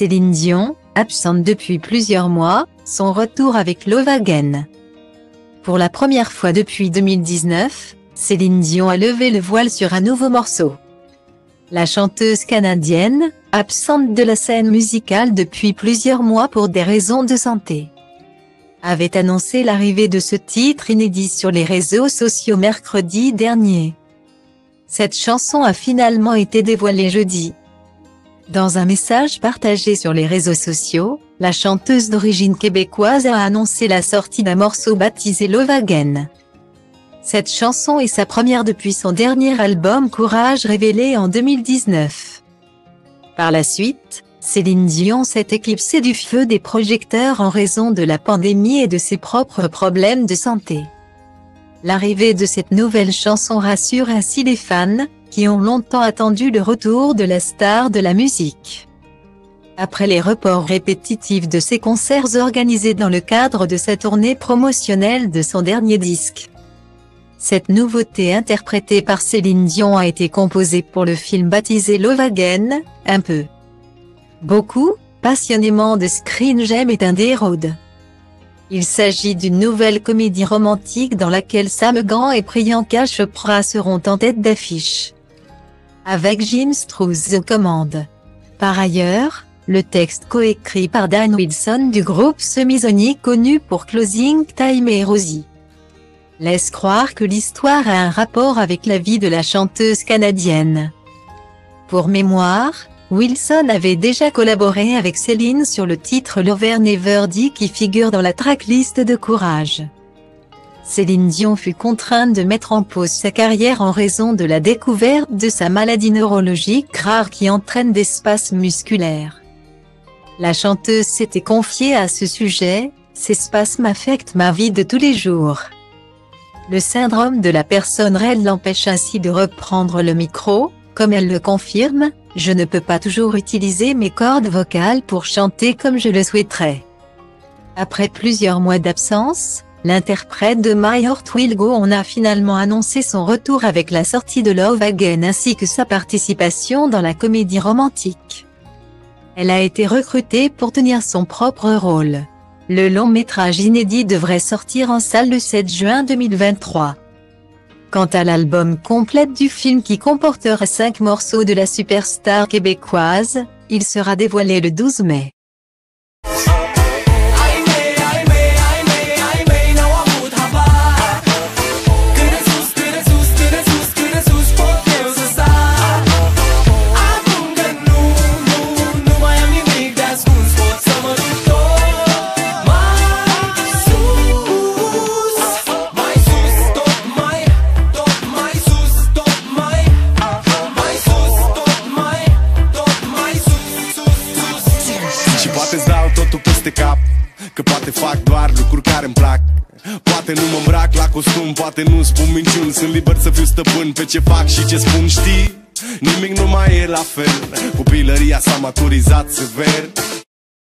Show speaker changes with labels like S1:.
S1: Céline Dion, absente depuis plusieurs mois, son retour avec Love Again. Pour la première fois depuis 2019, Céline Dion a levé le voile sur un nouveau morceau. La chanteuse canadienne, absente de la scène musicale depuis plusieurs mois pour des raisons de santé, avait annoncé l'arrivée de ce titre inédit sur les réseaux sociaux mercredi dernier. Cette chanson a finalement été dévoilée jeudi. Dans un message partagé sur les réseaux sociaux, la chanteuse d'origine québécoise a annoncé la sortie d'un morceau baptisé Love Again. Cette chanson est sa première depuis son dernier album Courage révélé en 2019. Par la suite, Céline Dion s'est éclipsée du feu des projecteurs en raison de la pandémie et de ses propres problèmes de santé. L'arrivée de cette nouvelle chanson rassure ainsi les fans, qui ont longtemps attendu le retour de la star de la musique. Après les reports répétitifs de ses concerts organisés dans le cadre de sa tournée promotionnelle de son dernier disque. Cette nouveauté interprétée par Céline Dion a été composée pour le film baptisé Love Again, un peu, beaucoup, passionnément de Screen Gems et Indie Road. Il s'agit d'une nouvelle comédie romantique dans laquelle Sam Grand et Priyanka Chopra seront en tête d'affiche, avec Jim Strouse aux commandes. Par ailleurs, le texte coécrit par Dan Wilson du groupe Semisonic connu pour Closing Time et Rosie laisse croire que l'histoire a un rapport avec la vie de la chanteuse canadienne. Pour mémoire, Wilson avait déjà collaboré avec Céline sur le titre Lover Never Die qui figure dans la tracklist de Courage. Céline Dion fut contrainte de mettre en pause sa carrière en raison de la découverte de sa maladie neurologique rare qui entraîne des spasmes musculaires. La chanteuse s'était confiée à ce sujet, « Ces spasmes affectent ma vie de tous les jours. Le syndrome de la personne raide l'empêche ainsi de reprendre le micro, comme elle le confirme, je ne peux pas toujours utiliser mes cordes vocales pour chanter comme je le souhaiterais. » Après plusieurs mois d'absence, l'interprète de My Heart Will Go On a finalement annoncé son retour avec la sortie de Love Again ainsi que sa participation dans la comédie romantique. Elle a été recrutée pour tenir son propre rôle. Le long-métrage inédit devrait sortir en salle le 7 juin 2023. Quant à l'album complet du film qui comportera 5 morceaux de la superstar québécoise, il sera dévoilé le 12 mai.
S2: Poate-ți dau totul peste cap, că poate fac doar lucruri care-mi plac. Poate nu mă îmbrac la costum, poate nu spun minciuni. Sunt liber să fiu stăpân pe ce fac și ce spun, știi? Nimic nu mai e la fel, copilăria s-a maturizat sever.